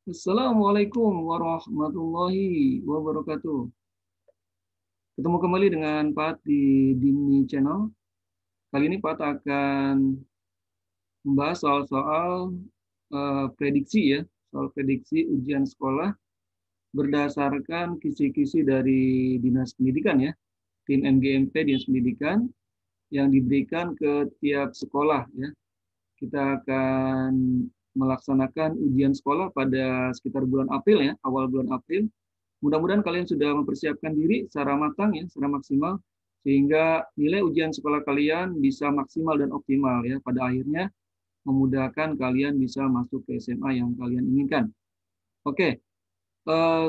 Assalamualaikum warahmatullahi wabarakatuh. Ketemu kembali dengan Pat di Dini Channel. Kali ini Pat akan membahas soal-soal prediksi ya, soal prediksi ujian sekolah berdasarkan kisi-kisi dari Dinas Pendidikan ya, tim MGMP Dinas Pendidikan yang diberikan ke tiap sekolah ya. Kita akan melaksanakan ujian sekolah pada sekitar bulan April ya, awal bulan April. Mudah-mudahan kalian sudah mempersiapkan diri secara matang ya, secara maksimal sehingga nilai ujian sekolah kalian bisa maksimal dan optimal ya. Pada akhirnya memudahkan kalian bisa masuk ke SMA yang kalian inginkan. Oke,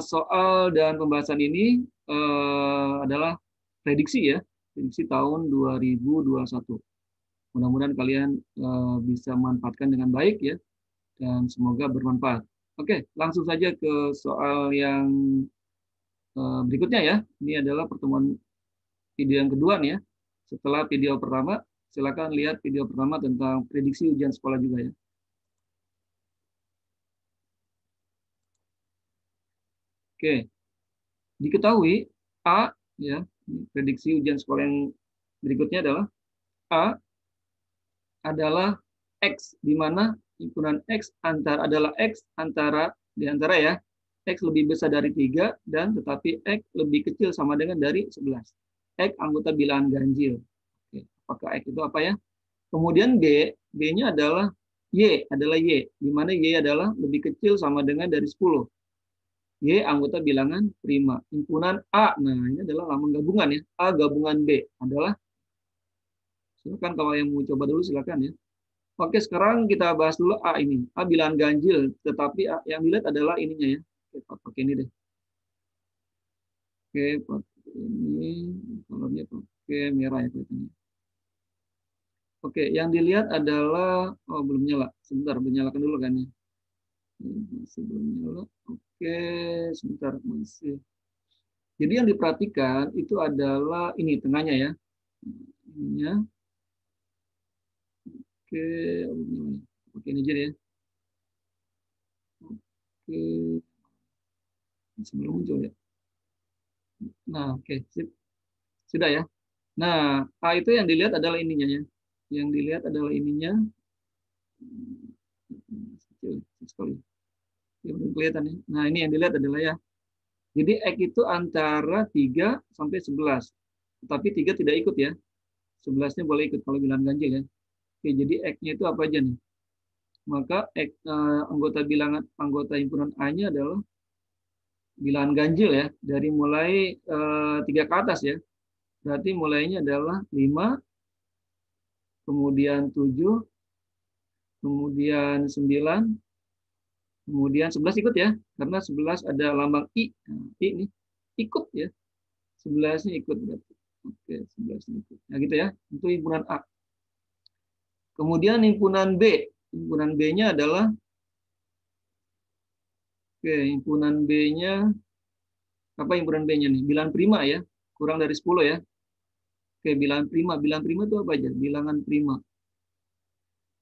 soal dan pembahasan ini adalah prediksi ya, prediksi tahun 2021. Mudah-mudahan kalian bisa memanfaatkan dengan baik ya dan semoga bermanfaat. Oke, langsung saja ke soal yang berikutnya ya. Ini adalah pertemuan video yang kedua nih ya. Setelah video pertama, silakan lihat video pertama tentang prediksi ujian sekolah juga ya. Oke, diketahui A ya, prediksi ujian sekolah yang berikutnya adalah A adalah X, di mana himpunan X adalah X di antara ya, X lebih besar dari 3 dan tetapi X lebih kecil sama dengan dari 11. X anggota bilangan ganjil. Oke, apakah X itu apa ya? Kemudian B-nya adalah Y, di mana Y adalah lebih kecil sama dengan dari 10. Y anggota bilangan prima. Himpunan A, nah ini adalah lambang gabungan ya. A gabungan B adalah, silakan kalau yang mau coba dulu silakan ya. Oke, sekarang kita bahas dulu A ini. A bilangan ganjil, tetapi A, yang dilihat adalah ininya ya. Oke, pakai ini deh. Oke, pakai ini. Kolornya pakai merah ya kelihatannya. Oke, yang dilihat adalah, oh belum nyala. Sebentar, menyalakan dulu kan ya. Masih belum nyala. Oke, sebentar masih. Jadi yang diperhatikan itu adalah ini tengahnya ya. Ininya. Oke, oke ini aja ya. Oke, sebelum muncul ya. Nah, oke, sip. Sudah ya. Nah, A itu yang dilihat adalah ininya ya. Yang dilihat adalah ininya. Kecil sekali. Ya, belum kelihatan ya. Nah, ini yang dilihat adalah ya. Jadi X itu antara 3 sampai 11. Tapi 3 tidak ikut ya. 11-nya boleh ikut kalau bilangan ganjil ya. Oke, jadi X-nya itu apa aja nih? Maka anggota himpunan A-nya adalah bilangan ganjil ya. Dari mulai 3 ke atas ya. Berarti mulainya adalah 5, kemudian 7, kemudian 9, kemudian 11 ikut ya. Karena 11 ada lambang I. Nah, I ini ikut ya. 11-nya ikut berarti. Oke, 11-nya ikut. Nah gitu ya. Itu himpunan A. Kemudian himpunan B. Himpunan B-nya adalah, oke, himpunan B-nya, apa himpunan B-nya nih? Bilangan prima ya. Kurang dari 10 ya. Oke, bilangan prima. Bilangan prima itu apa aja? Bilangan prima.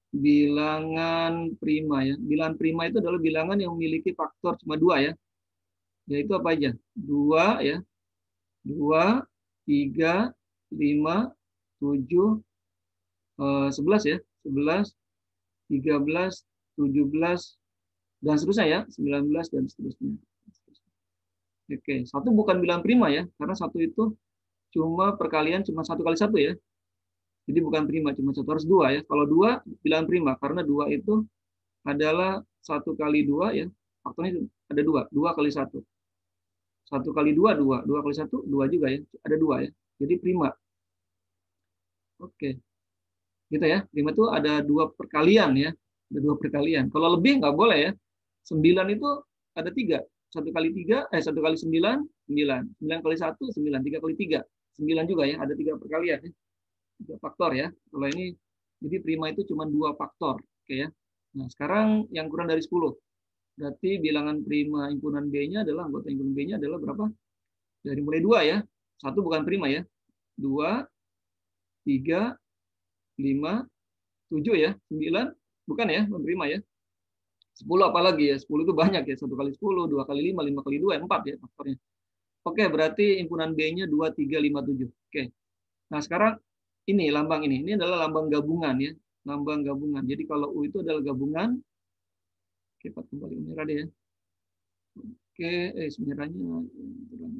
Bilangan prima ya. Bilangan prima itu adalah bilangan yang memiliki faktor cuma 2 ya. Yaitu apa aja? 2 ya. 2, 3, 5, 7, 11 ya. 11, 13, 17, dan seterusnya ya. 19 dan seterusnya. Oke, satu bukan bilangan prima ya. Karena satu itu cuma perkalian cuma 1 kali 1 ya. Jadi bukan prima, cuma satu, harus 2 ya. Kalau 2 bilangan prima, karena 2 itu adalah 1 kali 2 ya. Faktornya ada 2, 2 kali 1. 1 kali 2, 2. 2 kali 1, 2 juga ya. Ada 2 ya. Jadi prima. Oke. Gitu ya. Prima itu ada 2 perkalian ya. Ada 2 perkalian. Kalau lebih nggak boleh ya. 9 itu ada 3. 1 kali 3, 1 kali 9, 9. 9 kali 1, 9. 3 kali 3, 9 juga ya. Ada 3 perkalian ya. 3 faktor ya. Kalau ini, jadi prima itu cuma 2 faktor. Oke ya. Nah, sekarang yang kurang dari 10. Berarti bilangan prima himpunan B-nya adalah, anggota himpunan B-nya adalah berapa? Dari mulai 2 ya. 1 bukan prima ya. 2, 3, 5, 7 ya. 9 bukan ya, prima ya. 10 apalagi ya, 10 itu banyak ya, 1 kali 10, 2 kali 5, 5 kali 2, 4 ya faktornya. Oke, berarti himpunan B-nya 2, 3, 5, 7. Oke. Nah, sekarang ini lambang ini adalah lambang gabungan ya, lambang gabungan. Jadi kalau U itu adalah gabungan. Oke, kembali merah deh ya. Oke, merahnya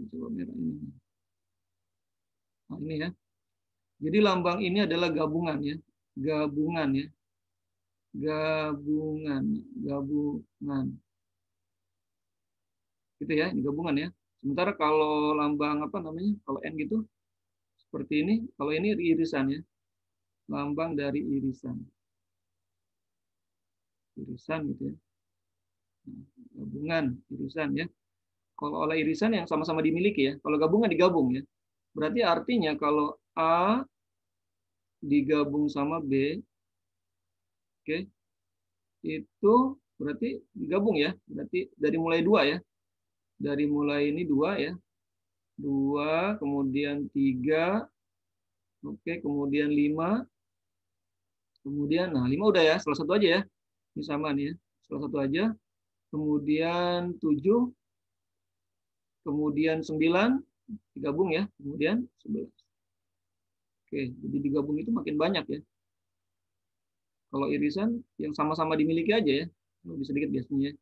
coba merah ini. Nah, ini ya. Jadi lambang ini adalah gabungan ya. Gabungan ya. Gabungan. Gitu ya, ini gabungan ya. Sementara kalau lambang apa namanya? Kalau N gitu seperti ini, kalau ini irisan ya. Lambang dari irisan. Irisan gitu ya. Gabungan, irisan ya. Kalau oleh irisan yang sama-sama dimiliki ya. Kalau gabungan digabung ya. Berarti artinya kalau A digabung sama B, oke, itu berarti digabung ya. Berarti dari mulai 2 ya. Dari mulai ini 2 ya. 2, kemudian 3, oke, kemudian 5, kemudian, nah 5 udah ya, salah satu aja ya. Ini sama nih ya, salah satu aja. Kemudian 7, kemudian 9, digabung ya, kemudian 11. Oke, jadi digabung itu makin banyak ya. Kalau irisan yang sama-sama dimiliki aja ya, lebih sedikit biasanya.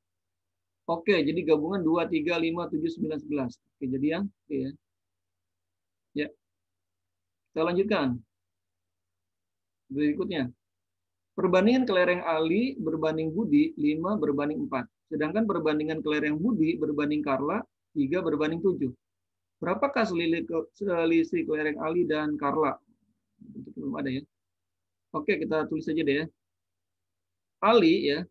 Oke, jadi gabungan 2, 3, 5, 7, 9, 11. Oke, jadi yang oke ya. Ya, kita lanjutkan. Berikutnya. Perbandingan kelereng Ali berbanding Budi 5 berbanding 4. Sedangkan perbandingan kelereng Budi berbanding Carla 3 berbanding 7. Berapakah selisih kelereng Ali dan Carla? Itu belum ada ya. Oke, kita tulis saja deh ya. Ali ya.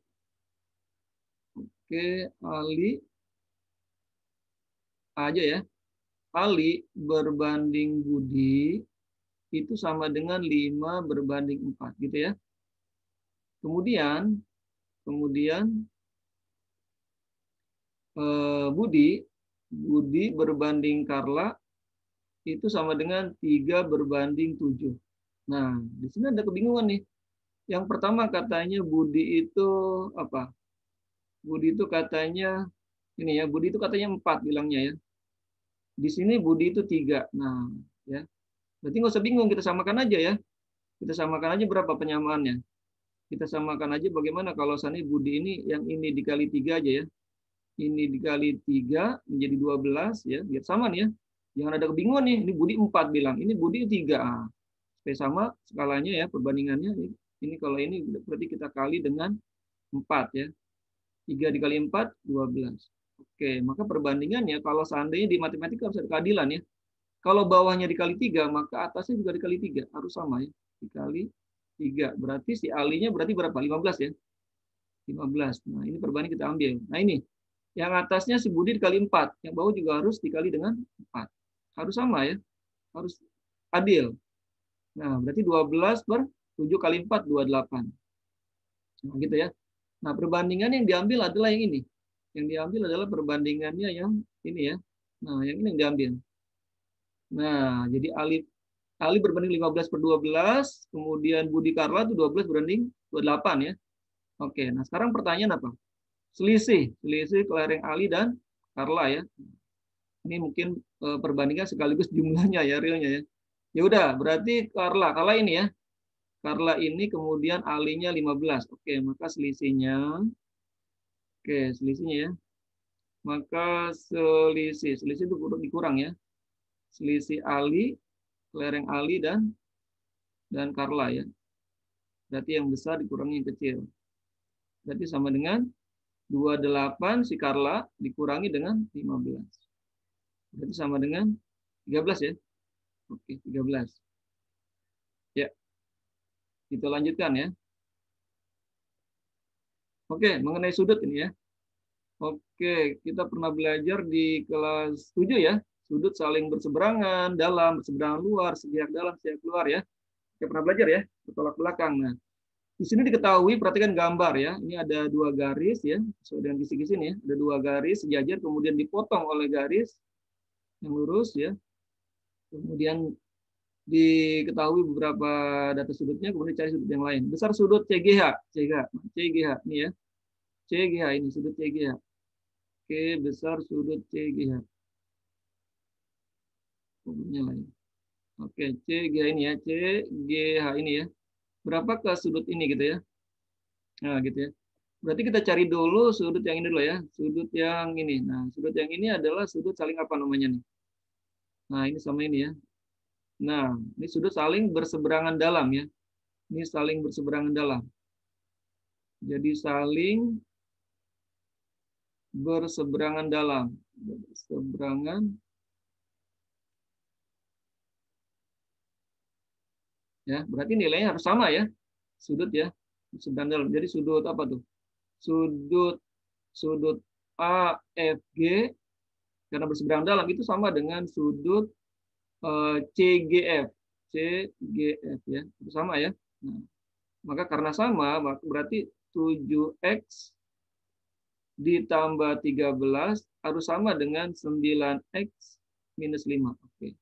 Oke, Ali aja ya. Ali berbanding Budi itu sama dengan 5 berbanding 4 gitu ya. Kemudian Budi berbanding Carla itu sama dengan 3 berbanding 7. Nah, di sini ada kebingungan nih. Yang pertama katanya Budi itu apa? Budi itu katanya ini ya, Budi itu katanya 4 bilangnya ya. Di sini Budi itu 3. Nah, ya. Berarti nggak usah bingung, kita samakan aja ya. Kita samakan aja berapa penyamaannya. Kita samakan aja bagaimana kalau seandainya Budi ini yang ini dikali 3 aja ya. Ini dikali 3 menjadi 12 ya, biar sama nih ya. Jangan ada kebingungan nih, ini Budi 4 bilang, ini Budi 3. Supaya sama skalanya ya, perbandingannya. Ini kalau ini berarti kita kali dengan 4 ya. 3 dikali 4, 12. Oke, maka perbandingannya kalau seandainya di matematika harus ada keadilan ya. Kalau bawahnya dikali 3, maka atasnya juga dikali 3. Harus sama ya. Dikali 3. Berarti si alinya berarti berapa? 15 ya. 15. Nah, ini perbandingan kita ambil. Nah, ini. Yang atasnya si Budi dikali 4. Yang bawah juga harus dikali dengan 4. Harus sama ya. Harus adil. Nah, berarti 12 per 7 kali 4, 28. Nah, gitu ya. Nah, perbandingan yang diambil adalah yang ini. Yang diambil adalah perbandingannya yang ini ya. Nah, yang ini yang diambil. Nah, jadi Ali berbanding 15 per 12, kemudian Budi Carla itu 12 berbanding 28 ya. Oke, nah sekarang pertanyaan apa? Selisih kelereng Ali dan Carla ya. Ini mungkin perbandingan sekaligus jumlahnya ya, realnya ya. Ya udah, berarti Carla ini ya. Carla ini kemudian alinya 15. Oke, maka selisihnya ya. Maka selisih itu dikurang ya. Selisih Ali, kelereng Ali dan Carla ya. Berarti yang besar dikurangi yang kecil. Berarti sama dengan 28 si Carla dikurangi dengan 15. Berarti sama dengan 13 ya. Oke, 13. Ya. Kita lanjutkan ya. Oke, mengenai sudut ini ya. Oke, kita pernah belajar di kelas 7 ya. Sudut saling berseberangan, dalam, berseberangan luar, sepihak dalam, sepihak luar ya. Kita pernah belajar ya, bertolak belakang. Nah, di sini diketahui, perhatikan gambar ya. Ini ada 2 garis ya, sesuai dengan kisi-kisi ini ya. Ada 2 garis sejajar, kemudian dipotong oleh garis yang lurus ya. Kemudian diketahui beberapa data sudutnya, kemudian cari sudut yang lain. Besar sudut CGH ini ya. CGH ini, sudut CGH. Oke, besar sudut CGH. Umumnya lain. Oke, CGH ini ya, CGH ini ya. Berapa ke sudut ini gitu ya? Nah, gitu ya. Berarti kita cari dulu sudut yang ini dulu ya. Sudut yang ini. Nah, sudut yang ini adalah sudut saling apa namanya nih? Nah, ini sama ini ya. Nah, ini sudut saling berseberangan dalam ya. Ini saling berseberangan dalam. Jadi saling berseberangan dalam. Berseberangan. Ya, berarti nilainya harus sama ya. Sudut ya. Berseberangan dalam. Jadi sudut apa tuh? Sudut sudut AFG karena berseberangan dalam itu sama dengan sudut CGF. CGF ya. Itu sama ya. Nah, maka karena sama, berarti 7X ditambah 13 harus sama dengan 9X minus 5. Oke.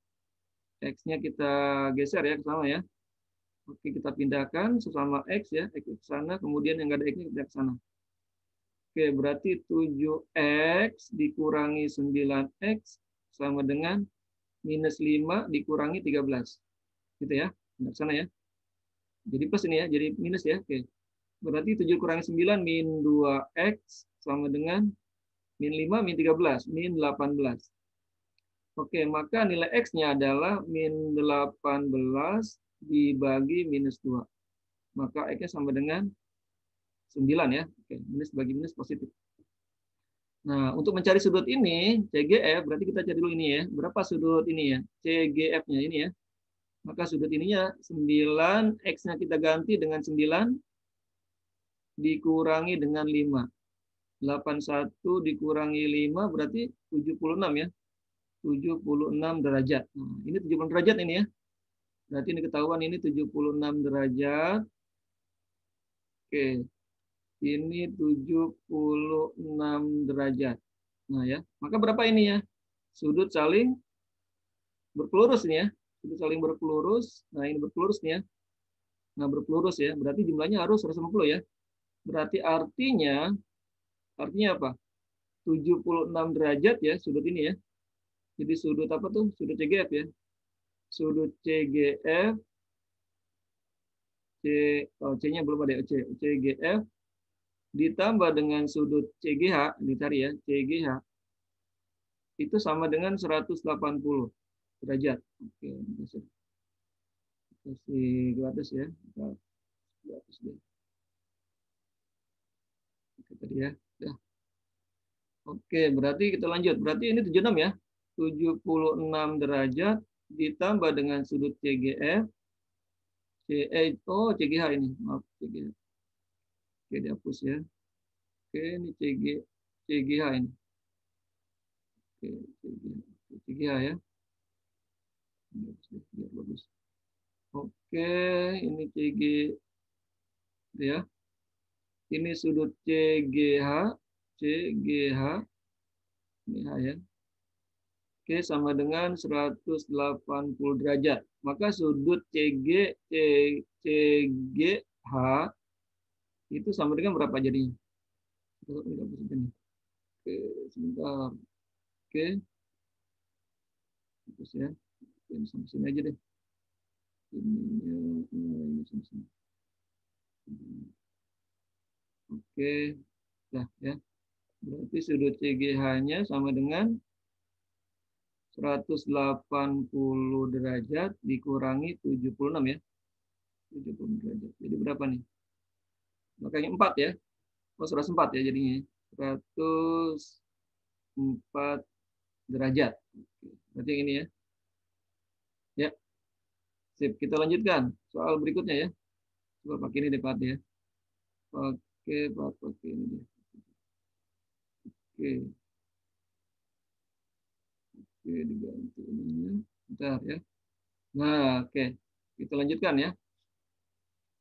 X-nya kita geser ya ke sana ya. Oke, kita pindahkan sesama X ya. X ke sana, kemudian yang nggak ada X-nya kita ke sana. Oke, berarti 7X dikurangi 9X sama dengan minus 5 dikurangi 13. Gitu ya. Ke sana ya. Jadi plus ini ya, jadi minus ya. Oke. Berarti 7 kurangi 9 min 2X sama dengan min 5 min 13, min 18. Oke, maka nilai X-nya adalah min 18 dibagi minus 2. Maka X-nya sama dengan 9 ya. Oke, minus bagi minus positif. Nah, untuk mencari sudut ini, CGF, berarti kita cari dulu ini ya. Berapa sudut ini ya? CGF-nya ini ya. Maka sudut ininya 9, X-nya kita ganti dengan 9, dikurangi dengan 5. 81 dikurangi 5 berarti 76 ya. 76 derajat. Nah, ini 76 derajat ini ya. Berarti ini ketahuan ini 76 derajat. Oke. Ini 76 derajat. Nah ya. Maka berapa ini ya? Sudut saling berpelurus ini ya. Sudut saling berpelurus. Nah, ini berpelurus nih ya. Nah, berpelurus ya. Berarti jumlahnya harus 150 ya. Berarti artinya apa? 76 derajat ya sudut ini ya. Jadi sudut apa tuh? Sudut CGF ya. Sudut CGF C-nya belum ada ya. CGF ditambah dengan sudut CGH, dicari ya, CGH itu sama dengan 180 derajat. Oke, kasih 200 ya. 200 deh. Oke, tadi ya. Ya. Oke, berarti kita lanjut. Berarti ini 76 ya. 76 derajat ditambah dengan sudut CGF. CGH ini. Maaf, CGH. Oke, dihapus ya. Oke, ini CGH ini. Oke, CGH ya. Biar bagus. Oke, ini CG ya. Ini sudut CGH, CGH ini H ya. Oke, sama dengan 180 derajat. Maka sudut CGH itu sama dengan berapa jadinya? Oke, sebentar. Oke. Terus ya. Ini sampai sini aja deh. Ini sampai sini. Oke. Nah, ya. Berarti sudut CGH-nya sama dengan 180 derajat dikurangi 76 ya. 70 derajat. Jadi berapa nih? Makanya 4 ya. Oh, 104 ya jadinya. 104 derajat. Berarti yang ini ya. Ya. Sip, kita lanjutkan. Soal berikutnya ya. Coba pakai ini deh, Pak ya. Pakai ini deh. Oke. Oke, diganti ininya. Bentar ya. Nah, oke. Kita lanjutkan ya.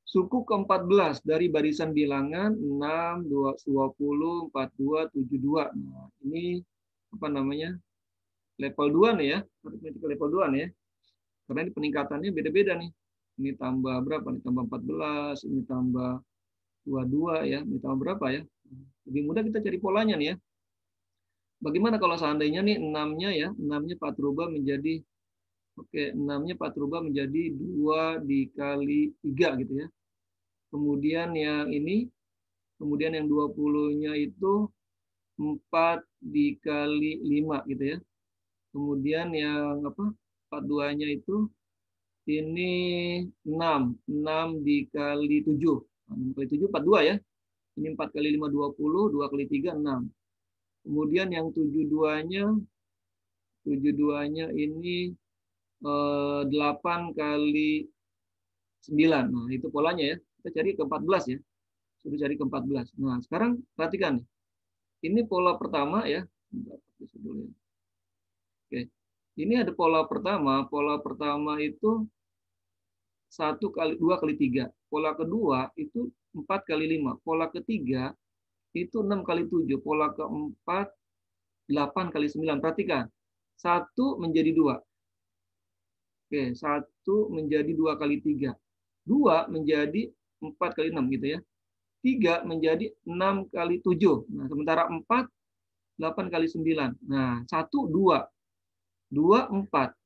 Suku ke-14 dari barisan bilangan 6, 20, 42, 72. Nah, ini apa namanya? Level 2 nih ya. Aritmetika level 2 nih ya. Karena ini peningkatannya beda-beda nih. Ini tambah berapa nih? Tambah 14, ini tambah 22 ya. Ini tambah berapa ya? Lebih mudah kita cari polanya nih ya. Bagaimana kalau seandainya nih 6-nya ya, 6-nya Pak rubah menjadi, oke, 6-nya Pak rubah menjadi 2 dikali 3 gitu ya. Kemudian yang ini, kemudian yang 20-nya itu 4 dikali 5 gitu ya. Kemudian yang apa? 42-nya itu ini 6 dikali 7. 6 kali 7, 42 ya. Ini 4 kali 5, 20, 2 kali 3, 6. Kemudian yang 72-nya ini 8 kali 9. Nah, itu polanya ya. Kita cari ke 14 ya. Sudah cari ke 14. Nah, sekarang perhatikan. Ini pola pertama ya. Oke. Ini ada pola pertama. Pola pertama itu 1 kali 2 kali 3. Pola kedua itu 4 kali 5. Pola ketiga itu 6 kali 7. Pola keempat 8 kali 9. Perhatikan. 1 menjadi 2. Oke, 1 menjadi 2 kali 3. 2 menjadi 4 kali 6 gitu ya. 3 menjadi 6 kali 7. Nah, sementara 4 8 kali 9. Nah, 1 2. 2 4.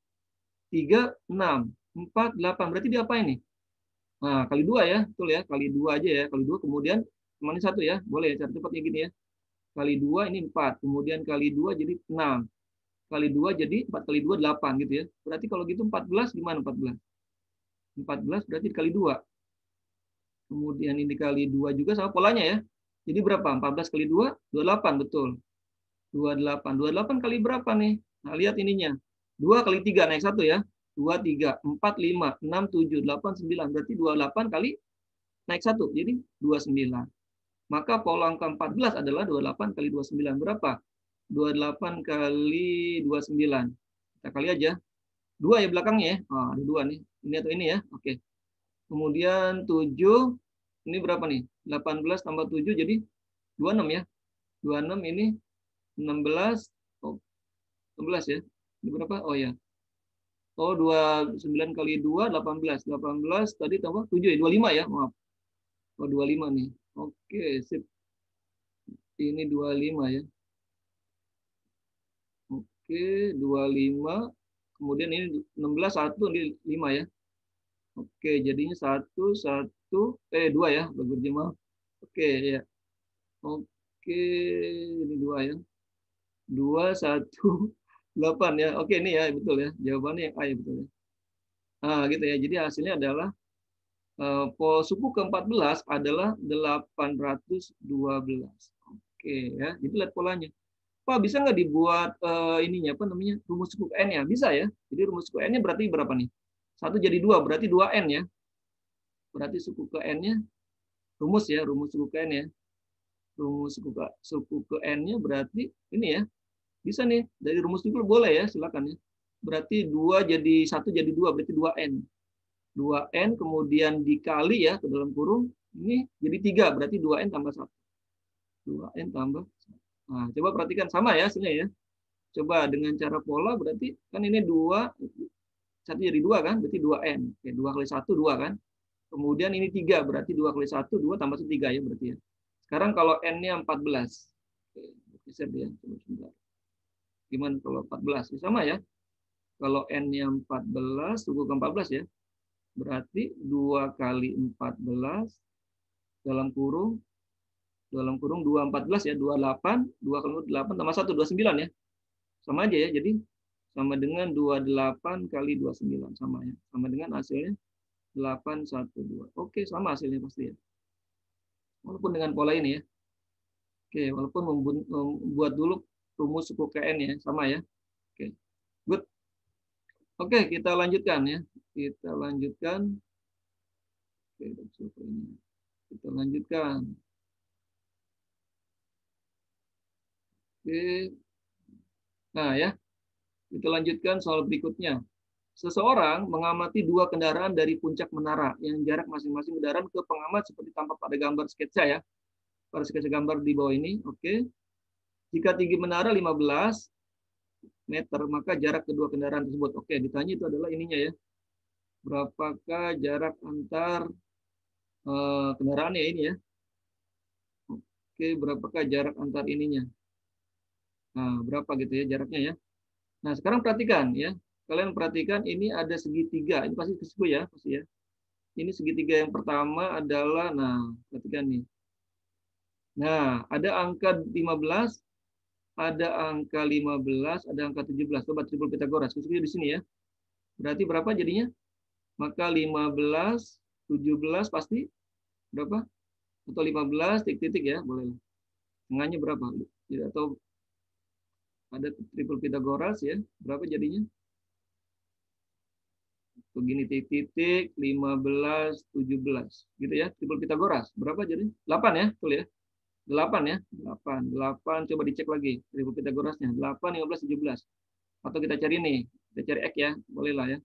3 6. 4 8. Berarti dia apa ini? Nah, kali 2 ya. Betul ya. Kali 2 aja ya. Kali 2 kemudian kemana 1 ya. Boleh ya, cara cepatnya gini ya. Kali 2 ini 4. Kemudian kali 2 jadi 6. Kali 2 jadi 4 kali 2 8 gitu ya. Berarti kalau gitu 14 gimana 14? 14 berarti dikali 2. Kemudian ini dikali 2 juga sama polanya ya. Jadi berapa? 14 kali 2, 28 betul. 28. 28 kali berapa nih? Nah, lihat ininya. 2 kali 3 naik 1 ya. 2 3 4 5 6 7 8 9. Berarti 28 kali naik 1. Jadi 29. Maka pola angka 14 adalah 28 kali 29 berapa? 28 kali 29. Kita kali aja. 2 ya belakangnya ya. Oh, ada 2 nih. Ini atau ini ya. Oke. Kemudian 7. Ini berapa nih? 18 tambah 7 jadi 26 ya. 26 ini 16. Oh, 16 ya. Ini berapa? Oh ya. Oh, 29 kali 2, 18. 18 tadi tambah 7 ya. 25 ya. Maaf. Oh, 25 nih. Oke, sip. Ini 25 ya. Oke, 25. Kemudian ini 16, 1, ini 5 ya. Oke, jadinya 1, 1, 2 ya. Bagus maaf. Oke, ya. Oke, ini 2 ya. 2, 1, 8 ya. Oke, ini ya, betul ya. Jawabannya yang A ya, betul ya. Nah, gitu ya. Jadi hasilnya adalah suku ke-14 adalah 812. Oke ya. Jadi lihat polanya. Pak, bisa nggak dibuat ininya apa namanya? Rumus suku ke N-nya? Bisa ya. Jadi rumus suku N-nya berarti berapa nih? 1 jadi 2, berarti 2N ya. Berarti suku ke N-nya rumus ya, rumus suku ke N ya. Rumus suku ke N-nya berarti ini ya. Bisa nih, dari rumus itu boleh ya, silakan ya. Berarti 2 jadi 1 jadi 2, berarti 2N. 2N kemudian dikali ya ke dalam kurung, ini jadi 3, berarti 2N tambah 1. 2N tambah 1. Nah, coba perhatikan sama ya hasilnya ya. Coba dengan cara pola berarti kan ini 2, 1 jadi 2 kan, berarti 2N. Oke, 2 kali 1, 2 kan. Kemudian ini 3, berarti 2 kali 1, 2 tambah 1, 3 ya berarti ya. Sekarang kalau N-nya 14. Oke, bisa ya. Coba sebentar. Gimana kalau 14? Sama ya. Kalau N-nya 14, suku ke 14 ya. Berarti 2 kali 14 dalam kurung 2 14 ya, 28, 2 kali 8 tambah 1 29 ya. Sama aja ya. Jadi sama dengan 28 kali 29 sama ya. Sama dengan hasilnya 812. Oke, sama hasilnya pasti ya. Walaupun dengan pola ini ya. Oke, walaupun membuat dulu rumus suku KN ya, sama ya. Oke. Good. Oke, kita lanjutkan ya. Kita lanjutkan. Oke, kita lanjutkan. Oke. Nah ya, kita lanjutkan soal berikutnya. Seseorang mengamati 2 kendaraan dari puncak menara yang jarak masing-masing kendaraan ke pengamat seperti tampak pada gambar sketsa ya. Pada sketsa gambar di bawah ini. Oke. Jika tinggi menara 15 meter, maka jarak kedua kendaraan tersebut. Oke, ditanya itu adalah ininya ya. Berapakah jarak antar kendaraannya ini ya? Oke, berapakah jarak antar ininya? Nah, berapa gitu ya jaraknya ya. Nah, sekarang perhatikan ya. Kalian perhatikan ini ada segitiga. Ini pasti ke situ ya, pasti ya. Ini segitiga yang pertama adalah, nah, perhatikan nih. Nah, ada angka 15, ada angka 15, ada angka 17. Coba triple Pitagoras. Khususnya di sini ya. Berarti berapa jadinya? Maka 15, 17 pasti berapa? Atau 15 titik-titik ya, boleh. Tengahnya berapa? Atau ada triple Pitagoras ya. Berapa jadinya? Begini titik-titik 15, 17. Gitu ya, triple Pitagoras. Berapa jadi? 8 ya, betul ya? 8 ya, 8. 8 coba dicek lagi triple Pitagorasnya. 8, 15, 17. Atau kita cari nih, kita cari X ya, bolehlah ya.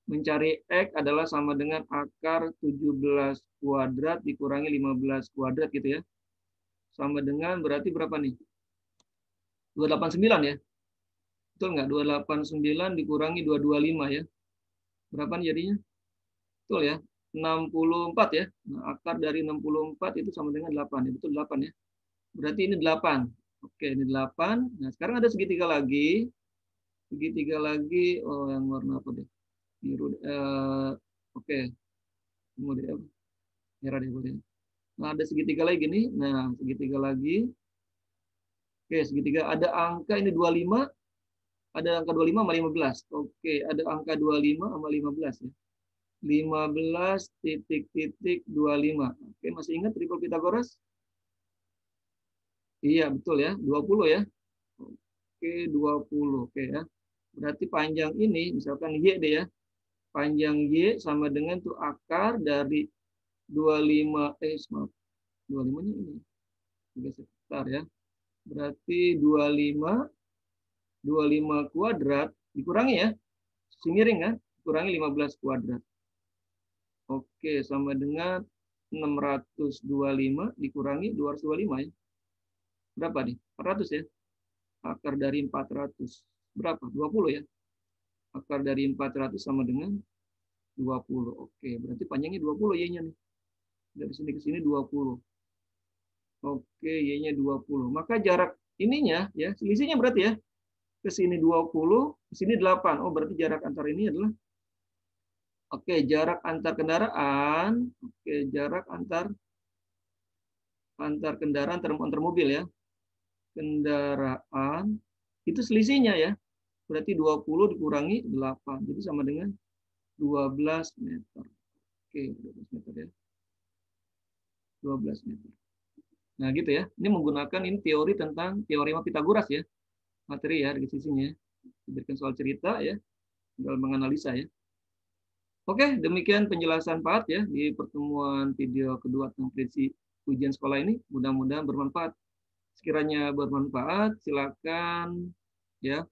Mencari X adalah sama dengan akar 17 kuadrat dikurangi 15 kuadrat gitu ya. Sama dengan berarti berapa nih? 289 ya. Betul nggak? 289 dikurangi 225 ya. Berapa nih jadinya? Betul ya. 64 ya. Nah, akar dari 64 itu sama dengan 8 ya. Betul 8 ya. Berarti ini 8. Oke, ini 8. Nah, sekarang ada segitiga lagi. Segitiga lagi. Oh, yang warna apa deh? Biru. Oke. Kemudian merah deh boleh. Nah, ada segitiga lagi nih. Nah, segitiga lagi. Oke, segitiga. Ada angka ini 25. Ada angka 25 sama 15. Oke, ada angka 25 sama 15 ya. 15 titik-titik 25. Oke, masih ingat triple Pitagoras? Iya, betul ya. 20 ya. Oke, 20. Oke ya. Berarti panjang ini, misalkan Y deh ya. Panjang Y sama dengan tuh akar dari 25, maaf. 25-nya ini. 3 sekitar ya. Berarti 25 kuadrat dikurangi ya. Sisi miring kan? Dikurangi 15 kuadrat. Oke, sama dengan 625 dikurangi 225 ya. Berapa nih? 400 ya. Akar dari 400. Berapa? 20 ya. Akar dari 400 sama dengan 20. Oke, berarti panjangnya 20 Y-nya nih. Dari sini ke sini 20. Oke, Y-nya 20. Maka jarak ininya ya, selisihnya berarti ya. Ke sini 20, ke sini 8. Oh, berarti jarak antar ini adalah oke, jarak antar kendaraan. Oke, jarak antar kendaraan antar mobil ya. Kendaraan itu selisihnya ya. Berarti 20 dikurangi 8. Jadi sama dengan 12 meter. Oke, 12 meter ya. 12 meter. Nah, gitu ya. Ini menggunakan ini teori tentang teorema Pitagoras ya. Materi ya di sisinya. Diberikan soal cerita ya, dalam menganalisa ya. Oke, demikian penjelasan Pak ya di pertemuan video kedua tentang prediksi ujian sekolah ini. Mudah-mudahan bermanfaat. Sekiranya bermanfaat, silakan ya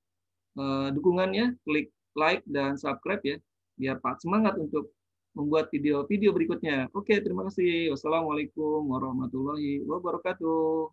dukungannya, klik like dan subscribe ya, biar Pak semangat untuk membuat video-video berikutnya. Oke, terima kasih. Wassalamualaikum warahmatullahi wabarakatuh.